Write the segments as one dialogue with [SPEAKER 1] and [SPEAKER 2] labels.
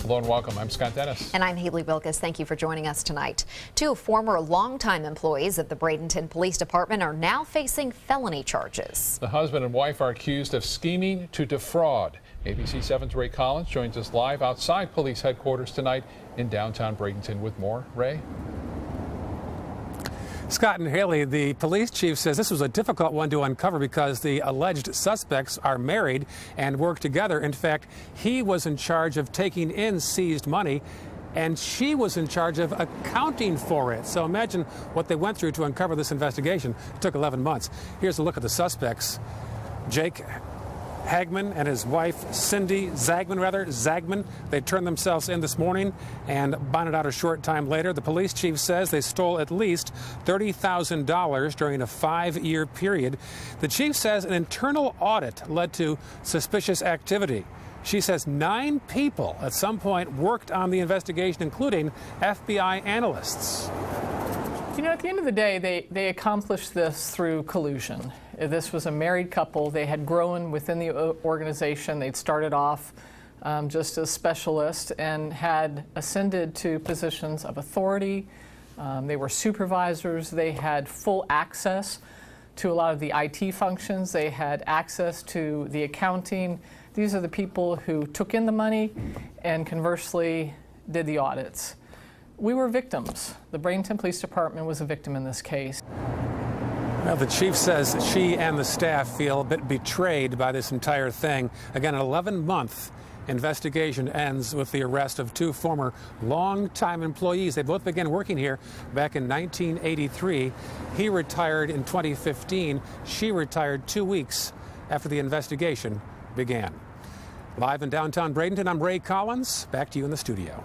[SPEAKER 1] Hello and welcome. I'm Scott Dennis.
[SPEAKER 2] And I'm Haley Wilkes. Thank you for joining us tonight. Two former longtime employees of the Bradenton Police Department are now facing felony charges.
[SPEAKER 1] The husband and wife are accused of scheming to defraud. ABC 7's Ray Collins joins us live outside police headquarters tonight in downtown Bradenton with more. Ray?
[SPEAKER 3] Scott and Haley, the police chief says this was a difficult one to uncover because the alleged suspects are married and work together. In fact, he was in charge of taking in seized money, and she was in charge of accounting for it. So imagine what they went through to uncover this investigation. It took 11 months. Here's a look at the suspects. Jake Hagman and his wife, Cindy Zagman. They turned themselves in this morning and bonded out a short time later. The police chief says they stole at least $30,000 during a 5-year period. The chief says an internal audit led to suspicious activity. She says 9 people at some point worked on the investigation, including FBI analysts.
[SPEAKER 4] You know, at the end of the day, they accomplished this through collusion. This was a married couple. They had grown within the organization. They'd started off just as specialists and had ascended to positions of authority. They were supervisors. They had full access to a lot of the IT functions. They had access to the accounting. These are the people who took in the money and conversely did the audits. We were victims. The Bradenton Police Department was a victim in this case.
[SPEAKER 3] Well, the chief says she and the staff feel a bit betrayed by this entire thing. Again, an 11-month investigation ends with the arrest of 2 former longtime employees. They both began working here back in 1983. He retired in 2015. She retired 2 weeks after the investigation began. Live in downtown Bradenton, I'm Ray Collins. Back to you in the studio.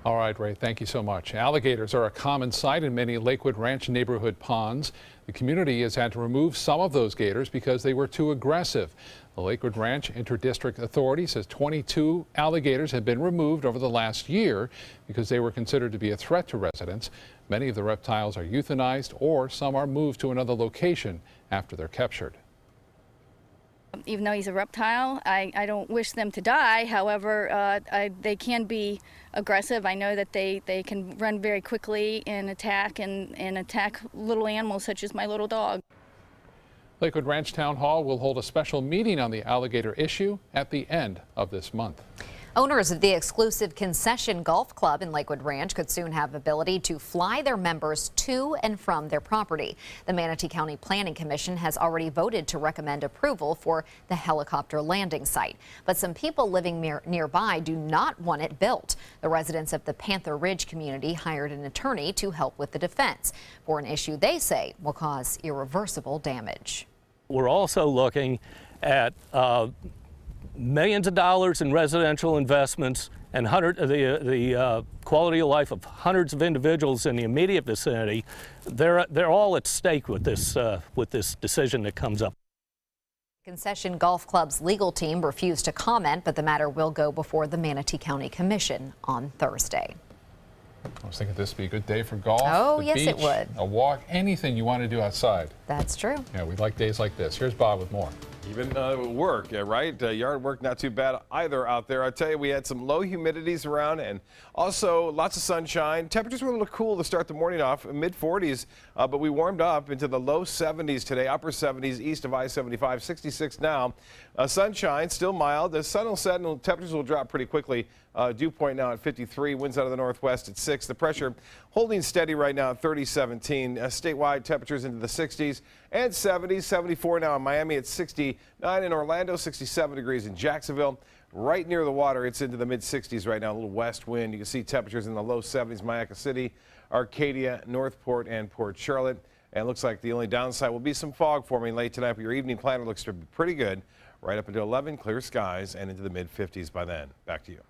[SPEAKER 1] All right, Ray, thank you so much. Alligators are a common sight in many Lakewood Ranch neighborhood ponds. The community has had to remove some of those gators because they were too aggressive. The Lakewood Ranch Interdistrict Authority says 22 alligators have been removed over the last year because they were considered to be a threat to residents. Many of the reptiles are euthanized, or some are moved to another location after they're captured.
[SPEAKER 5] Even though he's a reptile, I don't wish them to die. However, they can be aggressive. I know that they can run very quickly and attack little animals such as my little dog.
[SPEAKER 1] Lakewood Ranch Town Hall will hold a special meeting on the alligator issue at the end of this month.
[SPEAKER 2] Owners of the exclusive Concession Golf Club in Lakewood Ranch could soon have the ability to fly their members to and from their property. The Manatee County Planning Commission has already voted to recommend approval for the helicopter landing site. But some people living nearby do not want it built. The residents of the Panther Ridge community hired an attorney to help with the defense for an issue they say will cause irreversible damage.
[SPEAKER 6] We're also looking at millions of dollars in residential investments and the quality of life of hundreds of individuals in the immediate vicinity. They're all at stake with this decision that comes up.
[SPEAKER 2] Concession Golf Club's legal team refused to comment, but the matter will go before the Manatee County Commission on Thursday.
[SPEAKER 1] I was thinking this would be a good day for golf.
[SPEAKER 2] Oh,
[SPEAKER 1] the
[SPEAKER 2] yes,
[SPEAKER 1] beach,
[SPEAKER 2] it would.
[SPEAKER 1] A walk, anything you want to do outside.
[SPEAKER 2] That's true.
[SPEAKER 1] Yeah, we like days like this. Here's Bob with more.
[SPEAKER 7] Even work, right? Yard work, not too bad either out there. I tell you, we had some low humidities around and also lots of sunshine. Temperatures were a little cool to start the morning off, mid-40s, but we warmed up into the low 70s today, upper 70s east of I-75, 66 now. Sunshine, still mild. The sun will set and temperatures will drop pretty quickly. Dew point now at 53, winds out of the northwest at 6. The pressure holding steady right now at 30-17. Statewide temperatures into the 60s and 70s, 74 now in Miami at 69 in Orlando, 67 degrees in Jacksonville. Right near the water, it's into the mid-60s right now, a little west wind. You can see temperatures in the low 70s, Mayaca City, Arcadia, Northport, and Port Charlotte. And it looks like the only downside will be some fog forming late tonight, but your evening planner looks to be pretty good. Right up until 11, clear skies, and into the mid-50s by then. Back to you.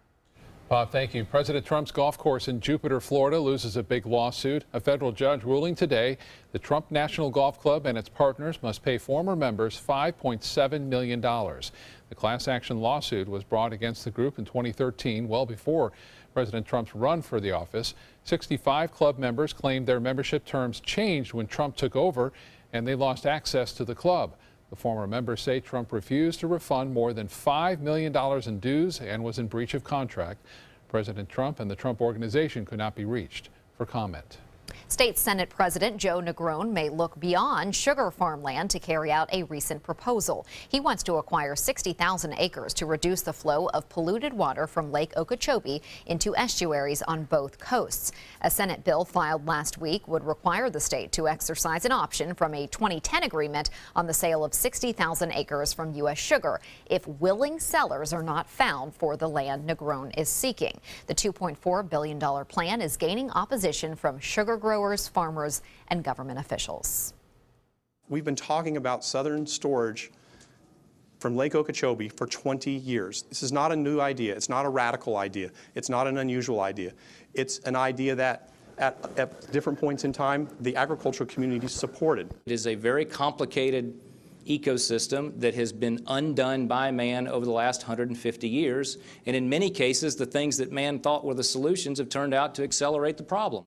[SPEAKER 1] Bob, thank you. President Trump's golf course in Jupiter, Florida loses a big lawsuit. A federal judge ruling today the Trump National Golf Club and its partners must pay former members $5.7 million. The class action lawsuit was brought against the group in 2013, well before President Trump's run for the office. 65 club members claimed their membership terms changed when Trump took over and they lost access to the club. The former members say Trump refused to refund more than $5 million in dues and was in breach of contract. President Trump and the Trump Organization could not be reached for comment.
[SPEAKER 2] State Senate President Joe Negron may look beyond sugar farmland to carry out a recent proposal. He wants to acquire 60,000 acres to reduce the flow of polluted water from Lake Okeechobee into estuaries on both coasts. A Senate bill filed last week would require the state to exercise an option from a 2010 agreement on the sale of 60,000 acres from U.S. Sugar if willing sellers are not found for the land Negron is seeking. The $2.4 billion plan is gaining opposition from sugar growers, farmers, and government officials.
[SPEAKER 8] We've been talking about southern storage from Lake Okeechobee for 20 years. This is not a new idea. It's not a radical idea. It's not an unusual idea. It's an idea that at different points in time, the agricultural community supported.
[SPEAKER 9] It is a very complicated ecosystem that has been undone by man over the last 150 years. And in many cases, the things that man thought were the solutions have turned out to accelerate the problem.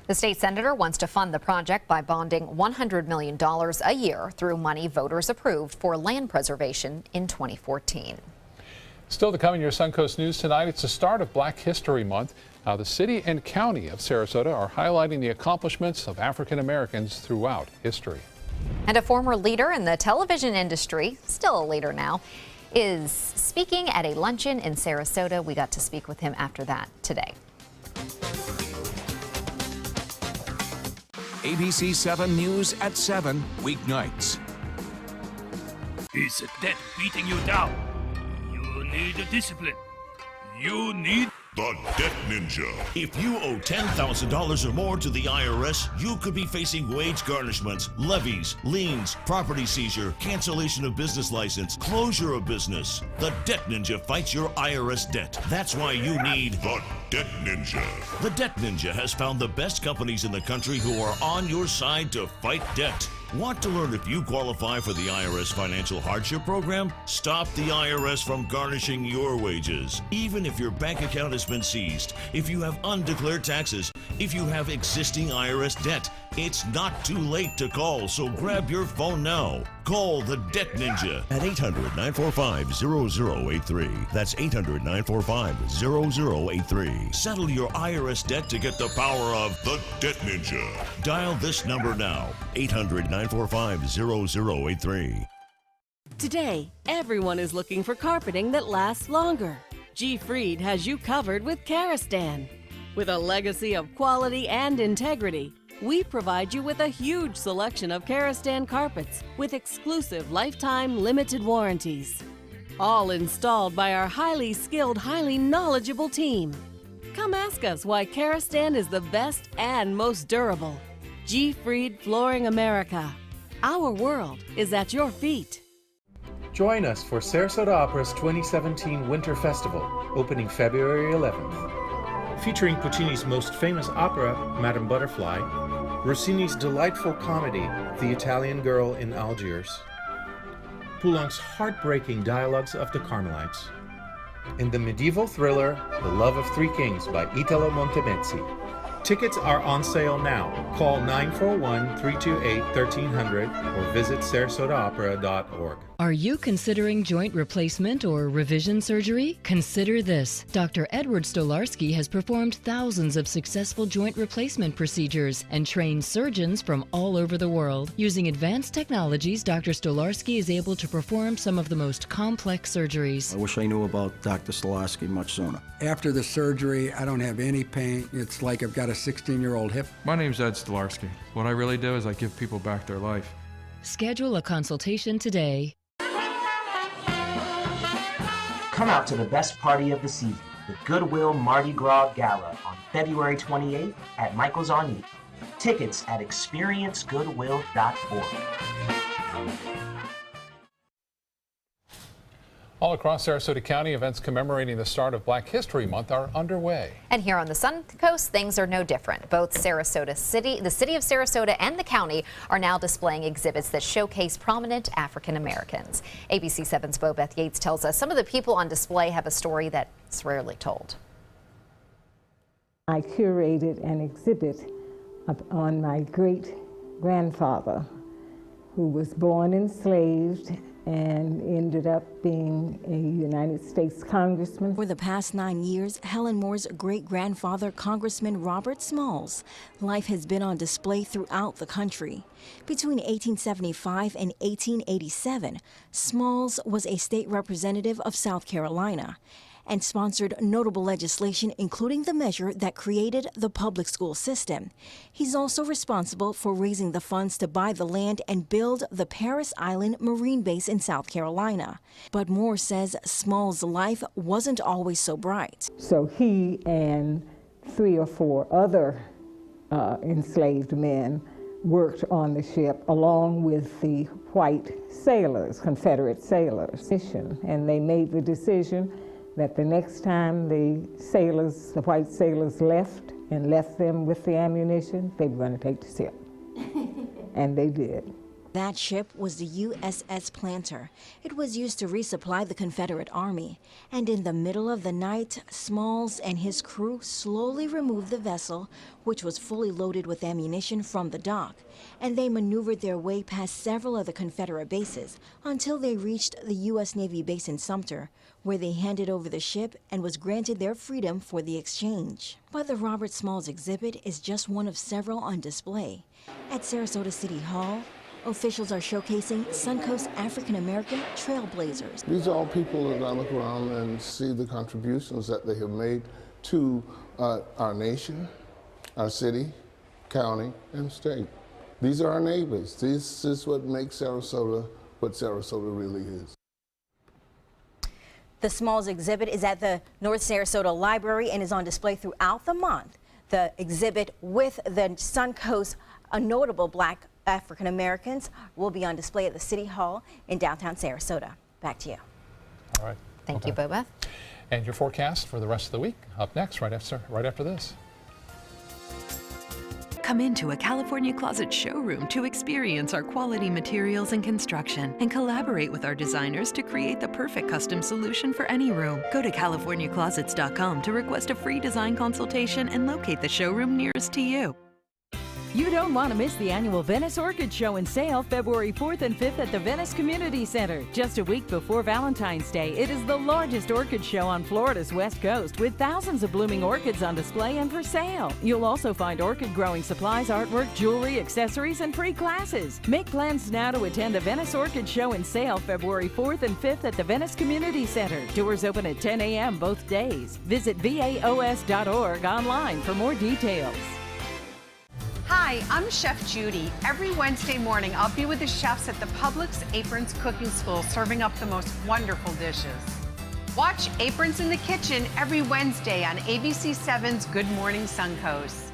[SPEAKER 2] The state senator wants to fund the project by bonding $100 million a year through money voters approved for land preservation in 2014.
[SPEAKER 1] Still to come in your Suncoast News tonight, it's the start of Black History Month. The city and county of Sarasota are highlighting the accomplishments of African Americans throughout history.
[SPEAKER 2] And a former leader in the television industry, still a leader now, is speaking at a luncheon in Sarasota. We got to speak with him after that today.
[SPEAKER 10] ABC 7 News at 7 weeknights.
[SPEAKER 11] Is debt beating you down? You need discipline. You need
[SPEAKER 12] the Debt Ninja. If you owe $10,000 or more to the IRS, you could be facing wage garnishments, levies, liens, property seizure, cancellation of business license, closure of business. The Debt Ninja fights your IRS debt. That's why you need the Debt Ninja. The Debt Ninja has found the best companies in the country who are on your side to fight debt. Want to learn if you qualify for the IRS Financial Hardship Program? Stop the IRS from garnishing your wages. Even if your bank account has been seized, if you have undeclared taxes, if you have existing IRS debt, it's not too late to call, so grab your phone now. Call the Debt Ninja at 800-945-0083. That's 800-945-0083. Settle your IRS debt to get the power of the Debt Ninja. Dial this number now, 800-945-0083.
[SPEAKER 13] Today, everyone is looking for carpeting that lasts longer. G. Fried has you covered with Karastan. With a legacy of quality and integrity, we provide you with a huge selection of Karastan carpets with exclusive lifetime limited warranties. All installed by our highly skilled, highly knowledgeable team. Come ask us why Karastan is the best and most durable. G. Fried Flooring America. Our world is at your feet.
[SPEAKER 14] Join us for Sarasota Opera's 2017 Winter Festival, opening February 11th. Featuring Puccini's most famous opera, Madame Butterfly, Rossini's delightful comedy, The Italian Girl in Algiers, Poulenc's heartbreaking Dialogues of the Carmelites, and the medieval thriller, The Love of Three Kings by Italo Montemezzi. Tickets are on sale now. Call 941-328-1300 or visit sarasotaopera.org.
[SPEAKER 15] Are you considering joint replacement or revision surgery? Consider this. Dr. Edward Stolarski has performed thousands of successful joint replacement procedures and trained surgeons from all over the world. Using advanced technologies, Dr. Stolarski is able to perform some of the most complex surgeries.
[SPEAKER 16] I wish I knew about Dr. Stolarski much sooner.
[SPEAKER 17] After the surgery, I don't have any pain. It's like I've got a 16-year-old hip.
[SPEAKER 18] My name's Ed Stolarski. What I really do is I give people back their life.
[SPEAKER 15] Schedule a consultation today.
[SPEAKER 19] Come out to the best party of the season, the Goodwill Mardi Gras Gala on February 28th at Michael's on You. Tickets at experiencegoodwill.org.
[SPEAKER 1] All across Sarasota County, events commemorating the start of Black History Month are underway.
[SPEAKER 2] And here on the Suncoast, things are no different. Both the city of Sarasota and the county are now displaying exhibits that showcase prominent African Americans. ABC 7's Bo Beth Yates tells us some of the people on display have a story that's rarely told.
[SPEAKER 20] I curated an exhibit on my great-grandfather, who was born enslaved and ended up being a United States congressman.
[SPEAKER 21] For the past 9 years, Helen Moore's great-grandfather, Congressman Robert Smalls, life has been on display throughout the country. Between 1875 and 1887, Smalls was a state representative of South Carolina and sponsored notable legislation, including the measure that created the public school system. He's also responsible for raising the funds to buy the land and build the Parris Island Marine Base in South Carolina. But Moore says Smalls' life wasn't always so bright.
[SPEAKER 20] So he and 3 or 4 other enslaved men worked on the ship along with the white sailors, Confederate sailors. And they made the decision that the next time the white sailors left them with the ammunition, they were going to take the ship. And they did.
[SPEAKER 21] That ship was the USS Planter. It was used to resupply the Confederate Army. And in the middle of the night, Smalls and his crew slowly removed the vessel, which was fully loaded with ammunition, from the dock. And they maneuvered their way past several of the Confederate bases until they reached the U.S. Navy base in Sumter, where they handed over the ship and was granted their freedom for the exchange. But the Robert Smalls exhibit is just one of several on display. At Sarasota City Hall, officials are showcasing Suncoast African-American trailblazers.
[SPEAKER 22] These are all people that I look around and see the contributions that they have made to our nation, our city, county, and state. These are our neighbors. This is what makes Sarasota what Sarasota really is.
[SPEAKER 21] The Smalls exhibit is at the North Sarasota Library and is on display throughout the month. The exhibit with the Suncoast notable Black African Americans will be on display at the City Hall in downtown Sarasota. Back to you.
[SPEAKER 1] All right.
[SPEAKER 2] Thank you, Bobeth.
[SPEAKER 1] And your forecast for the rest of the week up next, right after this.
[SPEAKER 23] Come into a California Closet showroom to experience our quality materials and construction and collaborate with our designers to create the perfect custom solution for any room. Go to CaliforniaClosets.com to request a free design consultation and locate the showroom nearest to you.
[SPEAKER 24] You don't want to miss the annual Venice Orchid Show and Sale February 4th and 5th at the Venice Community Center. Just a week before Valentine's Day, it is the largest orchid show on Florida's West Coast with thousands of blooming orchids on display and for sale. You'll also find orchid growing supplies, artwork, jewelry, accessories, and free classes. Make plans now to attend the Venice Orchid Show and Sale February 4th and 5th at the Venice Community Center. Doors open at 10 a.m. both days. Visit vaos.org online for more details.
[SPEAKER 25] Hi, I'm Chef Judy. Every Wednesday morning, I'll be with the chefs at the Publix Aprons Cooking School serving up the most wonderful dishes. Watch Aprons in the Kitchen every Wednesday on ABC7's Good Morning Suncoast.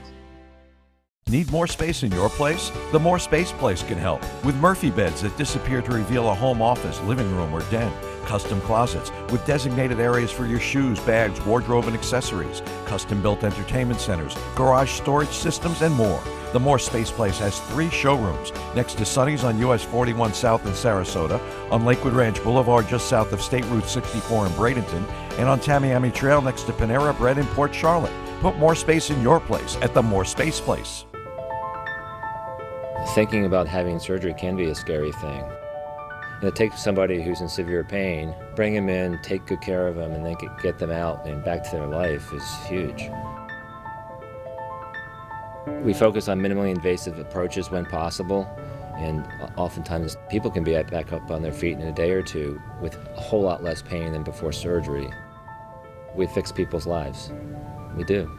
[SPEAKER 26] Need more space in your place? The More Space Place can help with Murphy beds that disappear to reveal a home office, living room, or den. Custom closets with designated areas for your shoes, bags, wardrobe, and accessories. Custom-built entertainment centers, garage storage systems, and more. The More Space Place has 3 showrooms next to Sonny's on US 41 South in Sarasota, on Lakewood Ranch Boulevard just south of State Route 64 in Bradenton, and on Tamiami Trail next to Panera Bread in Port Charlotte. Put more space in your place at the More Space Place.
[SPEAKER 27] Thinking about having surgery can be a scary thing. And to take somebody who's in severe pain, bring them in, take good care of them, and then get them out and back to their life is huge. We focus on minimally invasive approaches when possible, and oftentimes people can be back up on their feet in a day or two with a whole lot less pain than before surgery. We fix people's lives. We do.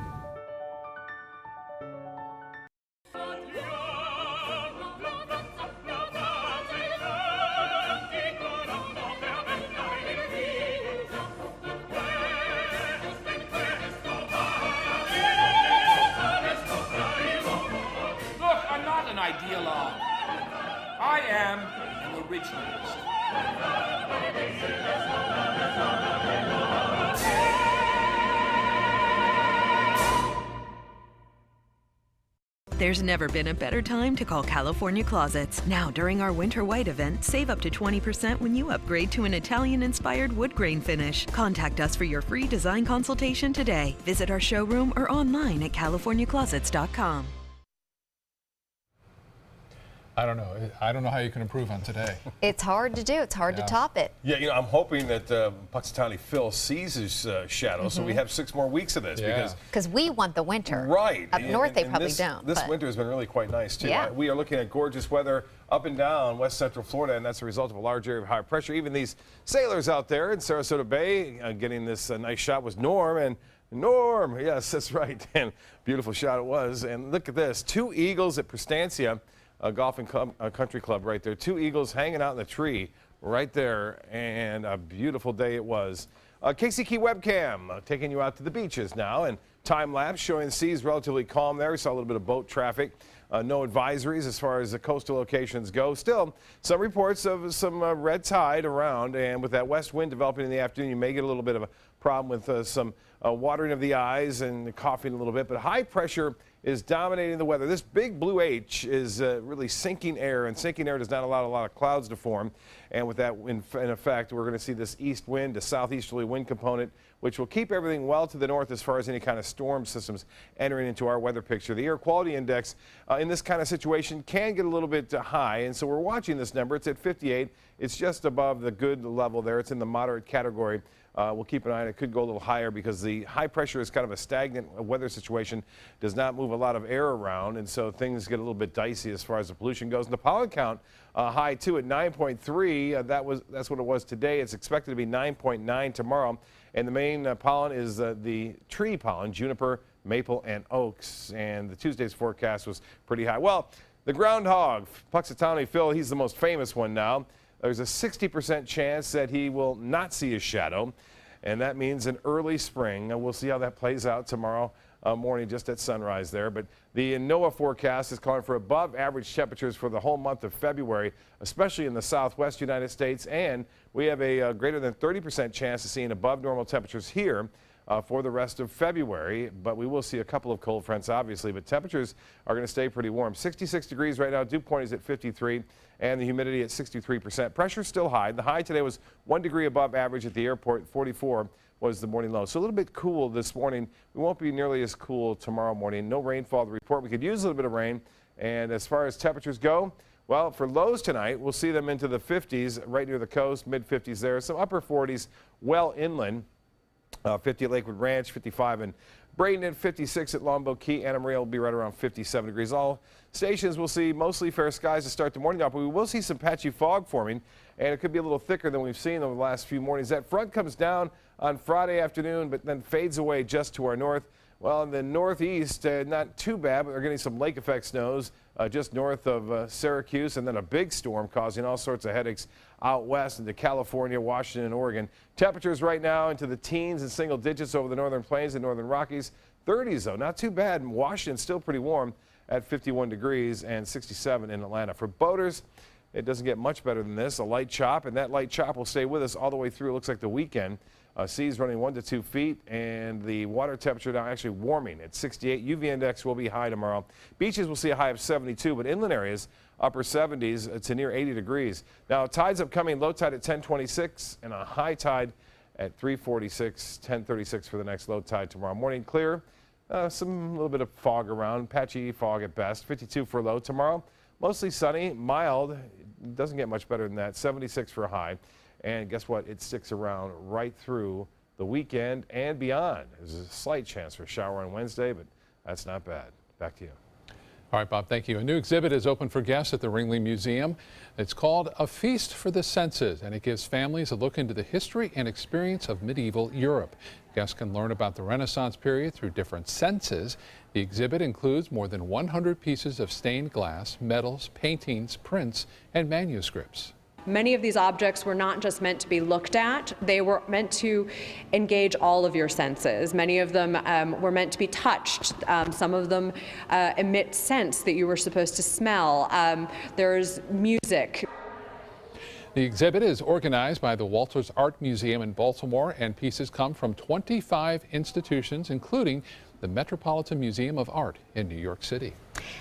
[SPEAKER 28] I am an originalist.
[SPEAKER 23] There's never been a better time to call California Closets. Now, during our Winter White event, save up to 20% when you upgrade to an Italian-inspired wood grain finish. Contact us for your free design consultation today. Visit our showroom or online at CaliforniaClosets.com.
[SPEAKER 1] I don't know. I don't know how you can improve on today.
[SPEAKER 2] It's hard to do. It's hard to top it.
[SPEAKER 3] Yeah, you know, I'm hoping that Puxatawny Phil sees his shadow, so we have 6 more weeks of this
[SPEAKER 2] because we want the winter.
[SPEAKER 3] Right.
[SPEAKER 2] Up north, they probably
[SPEAKER 3] this,
[SPEAKER 2] don't.
[SPEAKER 3] This winter has been really quite nice, too.
[SPEAKER 2] Yeah.
[SPEAKER 3] We are looking at gorgeous weather up and down west central Florida, and that's a result of a large area of high pressure. Even these sailors out there in Sarasota Bay getting this nice shot was Norm. And Norm, yes, that's right. And beautiful shot it was. And look at this. 2 eagles at Prestancia Golf and Country Club right there. 2 eagles hanging out in the tree right there. And a beautiful day it was. KCK webcam taking you out to the beaches now. And time lapse showing the seas relatively calm there. We saw a little bit of boat traffic. No advisories as far as the coastal locations go. Still, some reports of some red tide around, and with that west wind developing in the afternoon, you may get a little bit of a problem with some watering of the eyes and coughing a little bit. But high pressure is dominating the weather. This big blue H is really sinking air, and sinking air does not allow a lot of clouds to form. And with that in effect, we're going to see this east wind, a southeasterly wind component, which will keep everything well to the north as far as any kind of storm systems entering into our weather picture. The air quality index in this kind of situation can get a little bit high, and so we're watching this number. It's at 58. It's just above the good level there. It's in the moderate category. We'll keep an eye on it. It could go a little higher because the high pressure is kind of a stagnant weather situation, does not move a lot of air around, and so things get a little bit dicey as far as the pollution goes. And the pollen count high too at 9.3. That's what it was today. It's expected to be 9.9 tomorrow. And the main pollen is the tree pollen, juniper, maple, and oaks. And the Tuesday's forecast was pretty high. Well, the groundhog, Puxatawny Phil, he's the most famous one now. There's a 60% chance that he will not see his shadow, and that means an early spring. And we'll see how that plays out tomorrow morning just at sunrise there. But the NOAA forecast is calling for above average temperatures for the whole month of February, especially in the southwest United States. And we have a greater than 30% chance of seeing above normal temperatures here for the rest of February. But we will see a couple of cold fronts, obviously. But temperatures are going to stay pretty warm. 66 degrees right now. Dew point is at 53. And the humidity at 63%. Pressure still high. The high today was 1 degree above average at the airport. 44 was the morning low. So a little bit cool this morning. We won't be nearly as cool tomorrow morning. No rainfall to report. We could use a little bit of rain. And as far as temperatures go, well, for lows tonight, we'll see them into the 50s right near the coast, mid-50s there. Some upper 40s well inland. 50 at Lakewood Ranch, 55 in Bradenton, 56 at Longboat Key. Anna Maria will be right around 57 degrees. All stations will see mostly fair skies to start the morning off, but we will see some patchy fog forming, and it could be a little thicker than we've seen over the last few mornings. That front comes down on Friday afternoon, but then fades away just to our north. Well, in the northeast, not too bad, but we're getting some lake effect snows just north of Syracuse, and then a big storm causing all sorts of headaches out west into California, Washington, and Oregon. Temperatures right now into the teens and single digits over the northern plains and northern Rockies. 30s, though, not too bad. And Washington still pretty warm at 51 degrees and 67 in Atlanta. For boaters, it doesn't get much better than this. A light chop, and that light chop will stay with us all the way through. It looks like the weekend. Seas running 1 to 2 feet, and the water temperature now actually warming at 68. UV index will be high tomorrow. Beaches will see a high of 72, but inland areas upper 70s to near 80 degrees. Now tides upcoming, low tide at 10:26 and a high tide at 3:46, 10:36 for the next low tide tomorrow morning. Clear, some little bit of fog around, patchy fog at best. 52 for low tomorrow. Mostly sunny, mild. Doesn't get much better than that. 76 for a high. And guess what? It sticks around right through the weekend and beyond. There's a slight chance for a shower on Wednesday, but that's not bad. Back to you.
[SPEAKER 1] All right, Bob, thank you. A new exhibit is open for guests at the Ringley Museum. It's called A Feast for the Senses, and it gives families a look into the history and experience of medieval Europe. Guests can learn about the Renaissance period through different senses. The exhibit includes more than 100 pieces of stained glass, medals, paintings, prints, and manuscripts.
[SPEAKER 4] Many of these objects were not just meant to be looked at, they were meant to engage all of your senses. Many of them were meant to be touched. Some of them emit scents that you were supposed to smell. There's music.
[SPEAKER 1] The exhibit is organized by the Walters Art Museum in Baltimore, and pieces come from 25 institutions, including the Metropolitan Museum of Art in New York City.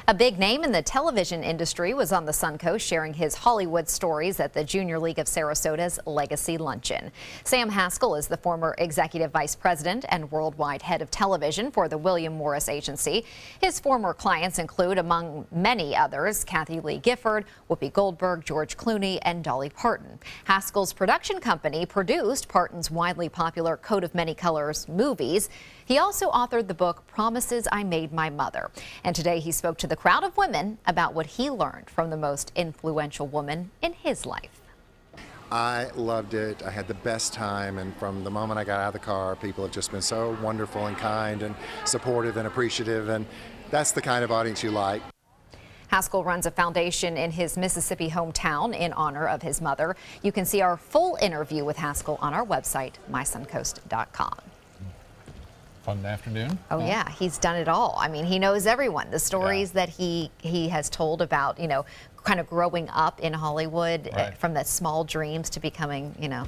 [SPEAKER 2] A big name in the television industry was on the Suncoast sharing his Hollywood stories at the Junior League of Sarasota's Legacy Luncheon. Sam Haskell is the former executive vice president and worldwide head of television for the William Morris Agency. His former clients include, among many others, Kathy Lee Gifford, Whoopi Goldberg, George Clooney, and Dolly Parton. Haskell's production company produced Parton's widely popular Coat of Many Colors movies. He also authored the book Promises I Made My Mother. And today he spoke to the crowd of women about what he learned from the most influential woman in his life.
[SPEAKER 5] I loved it. I had the best time, and from the moment I got out of the car, people have just been so wonderful and kind and supportive and appreciative, and that's the kind of audience you like.
[SPEAKER 2] Haskell runs a foundation in his Mississippi hometown in honor of his mother. You can see our full interview with Haskell on our website, mysuncoast.com.
[SPEAKER 1] Fun afternoon.
[SPEAKER 2] Oh yeah, he's done it all. I mean, he knows everyone. The stories that he has told about, you know, kind of growing up in Hollywood, from the small dreams to becoming, you know,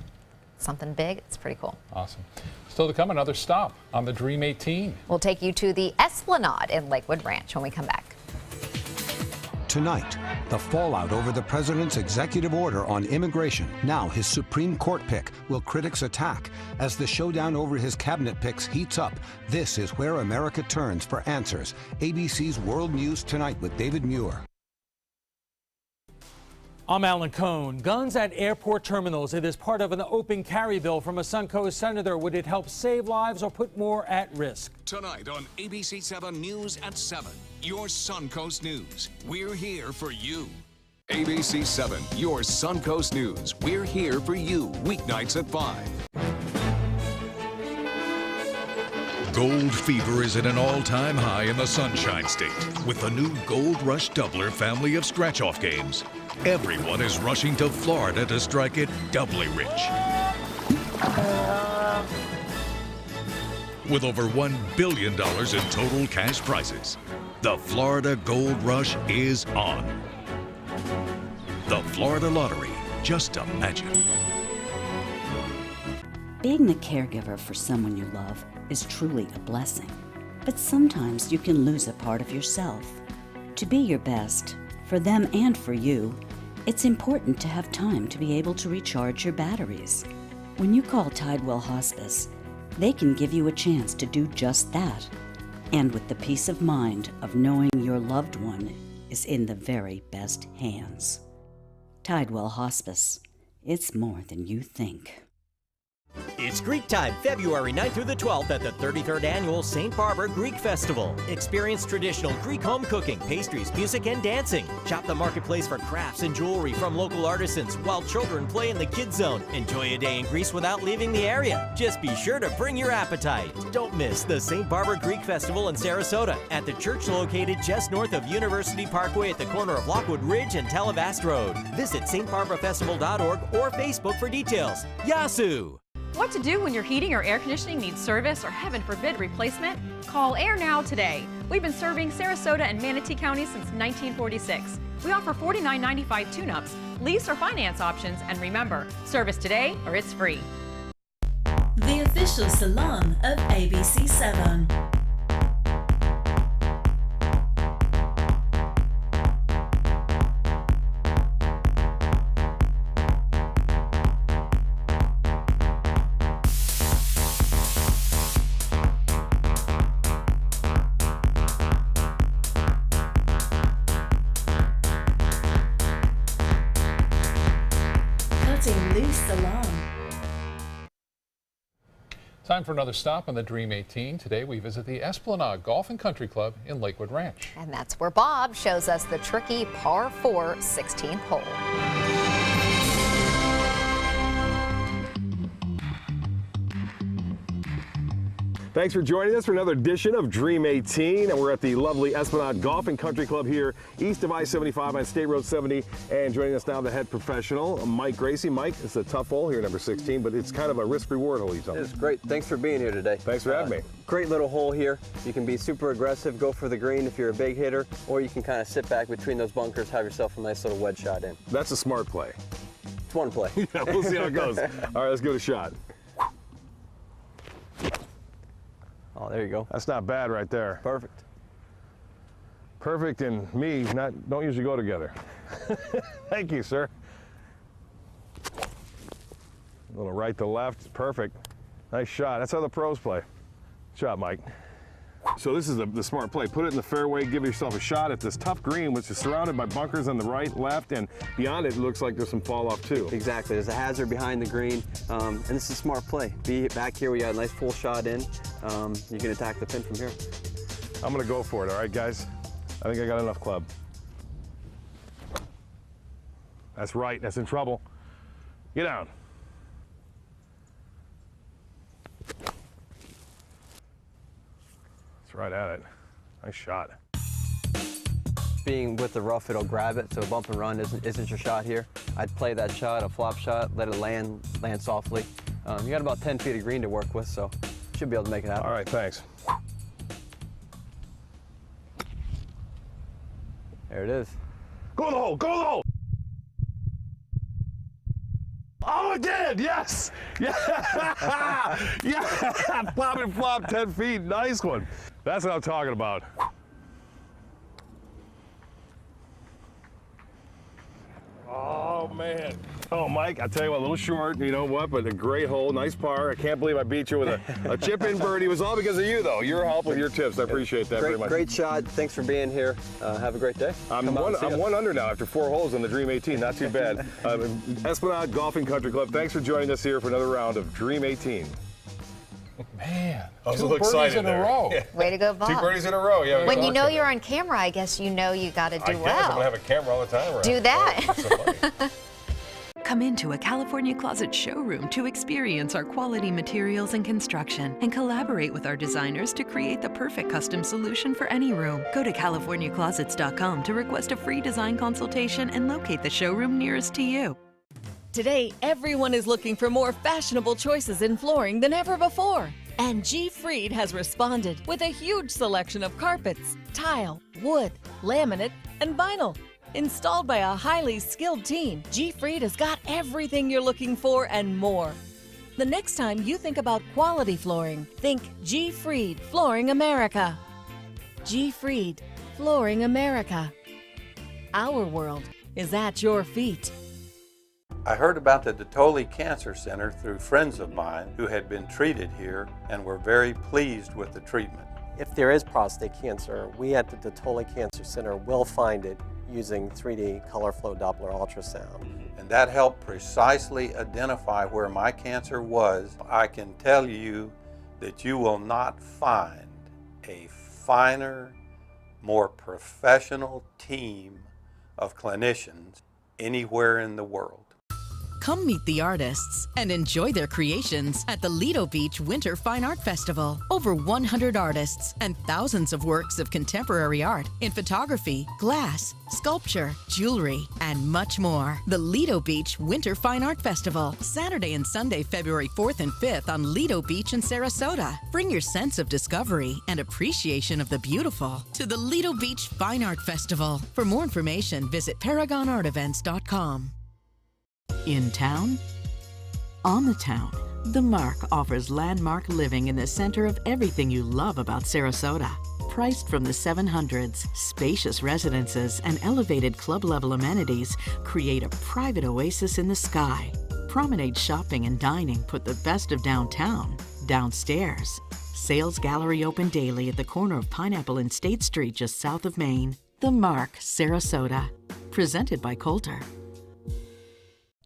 [SPEAKER 2] something big. It's pretty cool.
[SPEAKER 1] Awesome. Still to come, another stop on the Dream 18.
[SPEAKER 2] We'll take you to the Esplanade in Lakewood Ranch when we come back.
[SPEAKER 6] Tonight, the fallout over the president's executive order on immigration. Now his Supreme Court pick. Will critics attack? As the showdown over his cabinet picks heats up, this is where America turns for answers. ABC's World News Tonight with David Muir.
[SPEAKER 7] I'm Alan Cohn. Guns at airport terminals. It is part of an open carry bill from a Suncoast senator. Would it help save lives or put more at risk?
[SPEAKER 8] Tonight on ABC 7 News at 7, your Suncoast News. We're here for you. ABC 7, your Suncoast News. We're here for you. Weeknights at 5.
[SPEAKER 9] Gold fever is at an all-time high in the Sunshine State with the new Gold Rush Doubler family of scratch-off games. Everyone is rushing to Florida to strike it doubly rich. With over $1 billion in total cash prizes, the Florida Gold Rush is on. The Florida Lottery. Just imagine.
[SPEAKER 10] Being the caregiver for someone you love is truly a blessing. But sometimes you can lose a part of yourself. To be your best, for them and for you, it's important to have time to be able to recharge your batteries. When you call Tidewell Hospice, they can give you a chance to do just that, and with the peace of mind of knowing your loved one is in the very best hands. Tidewell Hospice. It's more than you think.
[SPEAKER 11] It's Greek time, February 9th through the 12th at the 33rd Annual St. Barbara Greek Festival. Experience traditional Greek home cooking, pastries, music, and dancing. Shop the marketplace for crafts and jewelry from local artisans while children play in the kids zone. Enjoy a day in Greece without leaving the area. Just be sure to bring your appetite. Don't miss the St. Barbara Greek Festival in Sarasota at the church located just north of University Parkway at the corner of Lockwood Ridge and Televast Road. Visit stbarbarafestival.org or Facebook for details. Yasu!
[SPEAKER 12] What to do when your heating or air conditioning needs service or, heaven forbid, replacement? Call Air Now today. We've been serving Sarasota and Manatee counties since 1946. We offer $49.95 tune-ups, lease or finance options, and remember, service today or it's free.
[SPEAKER 29] The official salon of ABC 7.
[SPEAKER 1] Time for another stop on the Dream 18. Today we visit the Esplanade Golf and Country Club in Lakewood Ranch.
[SPEAKER 2] And that's where Bob shows us the tricky par 4 16th hole.
[SPEAKER 3] Thanks for joining us for another edition of Dream 18, and we're at the lovely Esplanade Golf and Country Club here east of I-75 on State Road 70, and joining us now the head professional, Mike Gracie. Mike, it's a tough hole here, number 16, but it's kind of a risk-reward hole, you tell me.
[SPEAKER 30] It's great. Thanks for being here today.
[SPEAKER 3] Thanks for having me.
[SPEAKER 30] Great little hole here. You can be super aggressive, go for the green if you're a big hitter, or you can kind of sit back between those bunkers, have yourself a nice little wedge shot in.
[SPEAKER 3] That's a smart play.
[SPEAKER 30] It's one play.
[SPEAKER 3] Yeah, we'll see how it goes. All right, let's give it a shot.
[SPEAKER 30] Oh, there you go.
[SPEAKER 3] That's not bad right there.
[SPEAKER 30] Perfect.
[SPEAKER 3] Perfect and me don't usually go together. Thank you, sir. A little right to left, perfect. Nice shot. That's how the pros play. Good shot, Mike. So this is the smart play. Put it in the fairway, give yourself a shot at this tough green, which is surrounded by bunkers on the right, left, and beyond it looks like there's some fall off too.
[SPEAKER 30] Exactly. There's a hazard behind the green, and this is a smart play. Be back here, we got a nice full shot in. You can attack the pin from here.
[SPEAKER 3] I'm gonna go for it, all right, guys? I think I got enough club. That's right, that's in trouble. Get down. That's right at it. Nice shot.
[SPEAKER 30] Being with the rough, it'll grab it, so a bump and run isn't your shot here. I'd play that shot, a flop shot, let it land softly. You got about 10 feet of green to work with, so should be able to make it happen.
[SPEAKER 3] All right, thanks.
[SPEAKER 30] There it is.
[SPEAKER 3] Go in the hole, go in the hole! Oh, it did, yes! Yeah! Yeah! Pop and flop 10 feet, nice one. That's what I'm talking about. Oh, man. Oh, Mike, I tell you what, a little short, you know what, but a great hole, nice par. I can't believe I beat you with a chip-in birdie. It was all because of you, though. Your help with your tips. I appreciate that very much.
[SPEAKER 30] Great shot. Thanks for being here. Have a great day.
[SPEAKER 3] I'm one under now after 4 holes on the Dream 18. Not too bad. Esplanade Golfing Country Club, thanks for joining us here for another round of Dream 18.
[SPEAKER 1] Man,
[SPEAKER 3] I was a
[SPEAKER 1] 2
[SPEAKER 3] little
[SPEAKER 1] birdies
[SPEAKER 3] excited
[SPEAKER 1] in
[SPEAKER 3] there.
[SPEAKER 1] a row.
[SPEAKER 2] Way to go, Bob.
[SPEAKER 3] 2 birdies in a row. Yeah.
[SPEAKER 2] When you know you're on camera, I guess you know you got to do
[SPEAKER 3] I guess
[SPEAKER 2] well.
[SPEAKER 3] I'm gonna have a camera all the time around.
[SPEAKER 2] Do that.
[SPEAKER 23] Come into a California Closet showroom to experience our quality materials and construction and collaborate with our designers to create the perfect custom solution for any room. Go to CaliforniaClosets.com to request a free design consultation and locate the showroom nearest to you.
[SPEAKER 24] Today, everyone is looking for more fashionable choices in flooring than ever before. And G. Fried has responded with a huge selection of carpets, tile, wood, laminate, and vinyl. Installed by a highly skilled team, G. Fried has got everything you're looking for and more. The next time you think about quality flooring, think G. Fried Flooring America. G. Fried Flooring America. Our world is at your feet.
[SPEAKER 13] I heard about the Dotoli Cancer Center through friends of mine who had been treated here and were very pleased with the treatment.
[SPEAKER 30] If there is prostate cancer, we at the Dotoli Cancer Center will find it using 3D color flow Doppler ultrasound.
[SPEAKER 13] And that helped precisely identify where my cancer was. I can tell you that you will not find a finer, more professional team of clinicians anywhere in the world.
[SPEAKER 14] Come meet the artists and enjoy their creations at the Lido Beach Winter Fine Art Festival. Over 100 artists and thousands of works of contemporary art in photography, glass, sculpture, jewelry, and much more. The Lido Beach Winter Fine Art Festival, Saturday and Sunday, February 4th and 5th on Lido Beach in Sarasota. Bring your sense of discovery and appreciation of the beautiful to the Lido Beach Fine Art Festival. For more information, visit ParagonArtEvents.com. In town? On the town, The Mark offers landmark living in the center of everything you love about Sarasota. Priced from the 700s, spacious residences and elevated club-level amenities create a private oasis in the sky. Promenade shopping and dining put the best of downtown downstairs. Sales gallery open daily at the corner of Pineapple and State Street just south of Maine. The Mark, Sarasota. Presented by Coulter.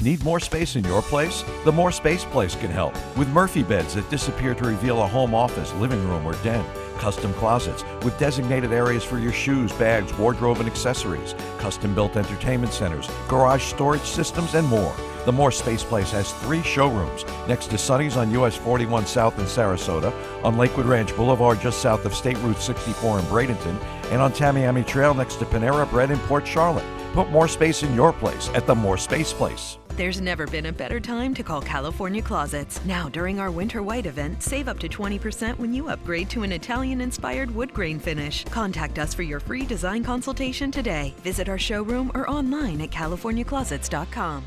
[SPEAKER 26] Need more space in your place? The More Space Place can help. With Murphy beds that disappear to reveal a home office, living room, or den. Custom closets with designated areas for your shoes, bags, wardrobe, and accessories. Custom-built entertainment centers, garage storage systems, and more. The More Space Place has 3 showrooms next to Sonny's on US 41 South in Sarasota, on Lakewood Ranch Boulevard just south of State Route 64 in Bradenton, and on Tamiami Trail next to Panera Bread in Port Charlotte. Put more space in your place at the More Space Place.
[SPEAKER 23] There's never been a better time to call California Closets. Now, during our Winter White event, save up to 20% when you upgrade to an Italian-inspired wood grain finish. Contact us for your free design consultation today. Visit our showroom or online at CaliforniaClosets.com.